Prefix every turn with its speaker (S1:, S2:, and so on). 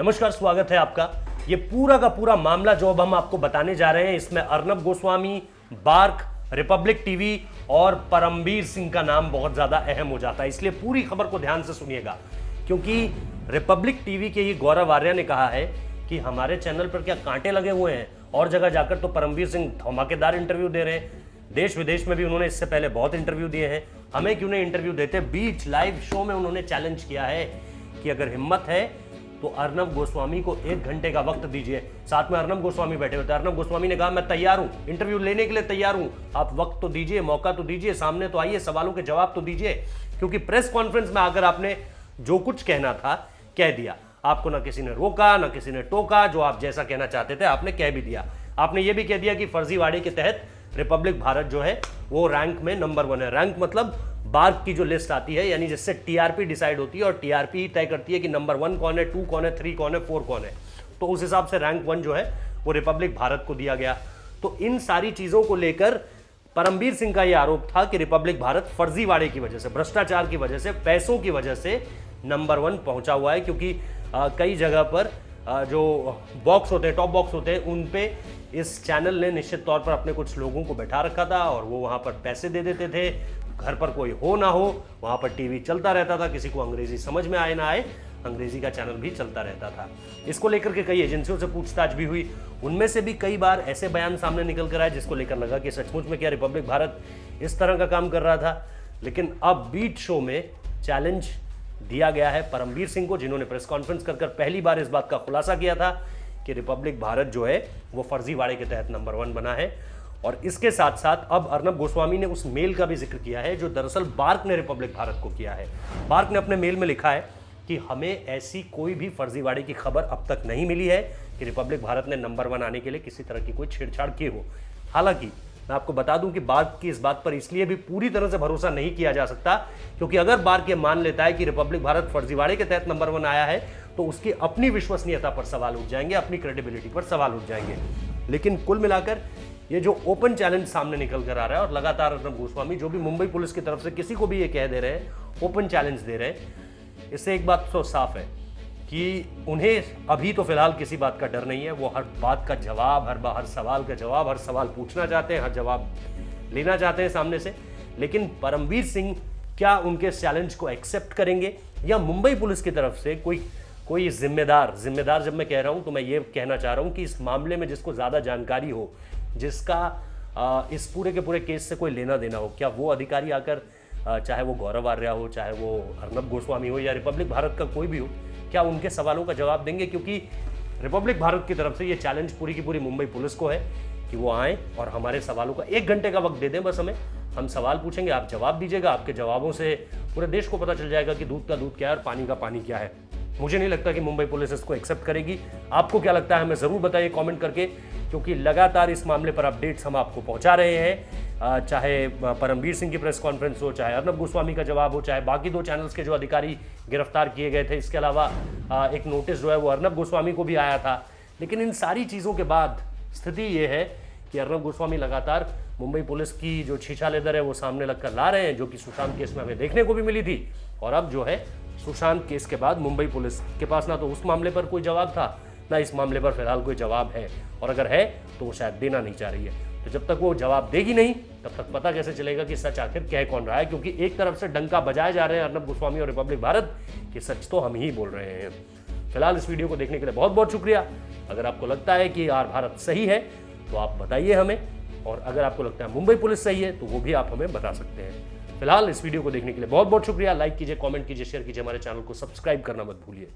S1: नमस्कार, स्वागत है आपका। ये पूरा का पूरा मामला जो अब हम आपको बताने जा रहे हैं, इसमें Arnab Goswami, BARC, Republic TV और परमबीर सिंह का नाम बहुत ज्यादा अहम हो जाता है। इसलिए पूरी खबर को ध्यान से सुनिएगा, क्योंकि रिपब्लिक टीवी के ही गौरव आर्या ने कहा है कि हमारे चैनल पर क्या कांटे लगे हुए हैं, और जगह जाकर तो परमबीर सिंह धमाकेदार इंटरव्यू दे रहे हैं। देश विदेश में भी उन्होंने इससे पहले बहुत इंटरव्यू दिए हैं, हमें क्यों नहीं इंटरव्यू देते। बीच लाइव शो में उन्होंने चैलेंज किया है कि अगर हिम्मत है तो अर्नब गोस्वामी को 1 घंटे का वक्त दीजिए। साथ में अर्नब गोस्वामी बैठे हुए थे। अर्नब गोस्वामी ने कहा मैं तैयार हूं, इंटरव्यू लेने के लिए तैयार हूं, आप वक्त तो दीजिए, मौका तो दीजिए, सामने तो आइए, सवालों के जवाब तो दीजिए। क्योंकि प्रेस कॉन्फ्रेंस में आकर आपने जो कुछ कहना था कह दिया, आपको ना किसी ने रोका ना किसी ने टोका, जो आप जैसा कहना चाहते थे आपने कह भी दिया। आपने ये भी कह दिया कि फर्जीवाड़े के तहत रिपब्लिक भारत जो है वो रैंक में नंबर 1 है। रैंक मतलब बार्क की जो लिस्ट आती है, यानी जिससे टीआरपी डिसाइड होती है, और टीआरपी तय करती है कि नंबर 1 कौन है, 2 कौन है, 3 कौन है, 4 कौन है। तो उस हिसाब से रैंक 1 जो है वो रिपब्लिक भारत को दिया गया। तो इन सारी चीजों को लेकर परमबीर सिंह का यह आरोप था कि रिपब्लिक भारत फर्जीवाड़े की वजह से, भ्रष्टाचार की वजह से, पैसों की वजह से नंबर 1 पहुंचा हुआ है। क्योंकि कई जगह पर जो बॉक्स होते हैं, टॉप बॉक्स होते हैं, उन पे इस चैनल ने निश्चित तौर पर अपने कुछ लोगों को बैठा रखा था और वो वहां पर पैसे दे देते थे। घर पर कोई हो ना हो, वहां पर टीवी चलता रहता था, किसी को अंग्रेजी समझ में आए ना आए, अंग्रेजी का चैनल भी चलता रहता था। इसको लेकर के कई एजेंसियों से पूछताछ भी हुई, उनमें से भी कई बार ऐसे बयान सामने निकल कर आए जिसको लेकर लगा कि सचमुच में क्या रिपब्लिक भारत इस तरह का काम कर रहा था। लेकिन अब बीट शो में चैलेंज दिया गया है परमबीर सिंह को, जिन्होंने प्रेस कॉन्फ्रेंस कर पहली बार इस बात का खुलासा किया था कि रिपब्लिक भारत जो है वो फर्जीवाड़े के तहत नंबर 1 बना है। और इसके साथ साथ अब अर्नब गोस्वामी ने उस मेल का भी जिक्र किया है जो दरअसल बार्क ने रिपब्लिक भारत को किया है। बार्क ने अपने मेल में लिखा है कि हमें ऐसी कोई भी फर्जीवाड़े की खबर अब तक नहीं मिली है कि रिपब्लिक भारत ने नंबर 1 आने के लिए किसी तरह की कोई छेड़छाड़ की हो। हालांकि मैं आपको बता दूं कि बार्क की इस बात पर इसलिए भी पूरी तरह से भरोसा नहीं किया जा सकता, क्योंकि अगर बार्क ये मान लेता है कि रिपब्लिक भारत फर्जीवाड़े के तहत नंबर 1 आया है तो उसकी अपनी विश्वसनीयता पर सवाल उठ जाएंगे, अपनी क्रेडिबिलिटी पर सवाल उठ जाएंगे। लेकिन कुल मिलाकर ये जो ओपन चैलेंज सामने निकल कर आ रहा है, और लगातार अर्नब गोस्वामी जो भी मुंबई पुलिस की तरफ से किसी को भी ये कह दे रहे हैं, ओपन चैलेंज दे रहे हैं, इससे एक बात तो साफ है कि उन्हें अभी तो फिलहाल किसी बात का डर नहीं है। वो हर बात का जवाब, हर सवाल का जवाब, हर सवाल पूछना चाहते हैं, हर जवाब लेना चाहते हैं सामने से। लेकिन परमबीर सिंह क्या उनके चैलेंज को एक्सेप्ट करेंगे, या मुंबई पुलिस की तरफ से कोई जिम्मेदार, जब मैं कह रहा हूं तो मैं ये कहना चाह रहा हूं कि इस मामले में जिसको ज्यादा जानकारी हो, जिसका इस पूरे के पूरे केस से कोई लेना देना हो, क्या वो अधिकारी आकर, चाहे वो गौरव आर्या हो, चाहे वो अर्नब गोस्वामी हो, या रिपब्लिक भारत का कोई भी हो, क्या उनके सवालों का जवाब देंगे? क्योंकि रिपब्लिक भारत की तरफ से ये चैलेंज पूरी की पूरी मुंबई पुलिस को है कि वो आए और हमारे सवालों का 1 घंटे का वक्त दे दें बस हमें। हम सवाल पूछेंगे, आप जवाब दीजिएगा, आपके जवाबों से पूरे देश को पता चल जाएगा कि दूध का दूध क्या है और पानी का पानी क्या है। मुझे नहीं लगता कि मुंबई पुलिस इसको एक्सेप्ट करेगी। आपको क्या लगता है हमें ज़रूर बताइए कमेंट करके, क्योंकि लगातार इस मामले पर अपडेट्स हम आपको पहुंचा रहे हैं। चाहे परमबीर सिंह की प्रेस कॉन्फ्रेंस हो, चाहे अर्नब गोस्वामी का जवाब हो, चाहे बाकी 2 चैनल्स के जो अधिकारी गिरफ्तार किए गए थे, इसके अलावा एक नोटिस जो है वो अर्नब गोस्वामी को भी आया था। लेकिन इन सारी चीज़ों के बाद स्थिति ये है कि अर्नब गोस्वामी लगातार मुंबई पुलिस की जो छीछा लेदर है वो सामने लगकर ला रहे हैं, जो कि सुशांत केस में हमें देखने को भी मिली थी। और अब जो है सुशांत केस के बाद मुंबई पुलिस के पास ना तो उस मामले पर कोई जवाब था, ना इस मामले पर फिलहाल कोई जवाब है, और अगर है तो वो शायद देना नहीं चाह रही है। तो जब तक वो जवाब देगी नहीं, तब तक पता कैसे चलेगा कि सच आखिर कह कौन रहा है? क्योंकि एक तरफ से डंका बजाए जा रहे हैं अर्नब गोस्वामी और रिपब्लिक भारत कि सच तो हम ही बोल रहे हैं। फिलहाल इस वीडियो को देखने के लिए बहुत बहुत शुक्रिया। अगर आपको लगता है कि यार भारत सही है तो आप बताइए हमें, और अगर आपको लगता है मुंबई पुलिस सही है तो वो भी आप हमें बता सकते हैं। फिलहाल इस वीडियो को देखने के लिए बहुत बहुत शुक्रिया। लाइक कीजिए, कमेंट कीजिए, शेयर कीजिए, हमारे चैनल को सब्सक्राइब करना मत भूलिए।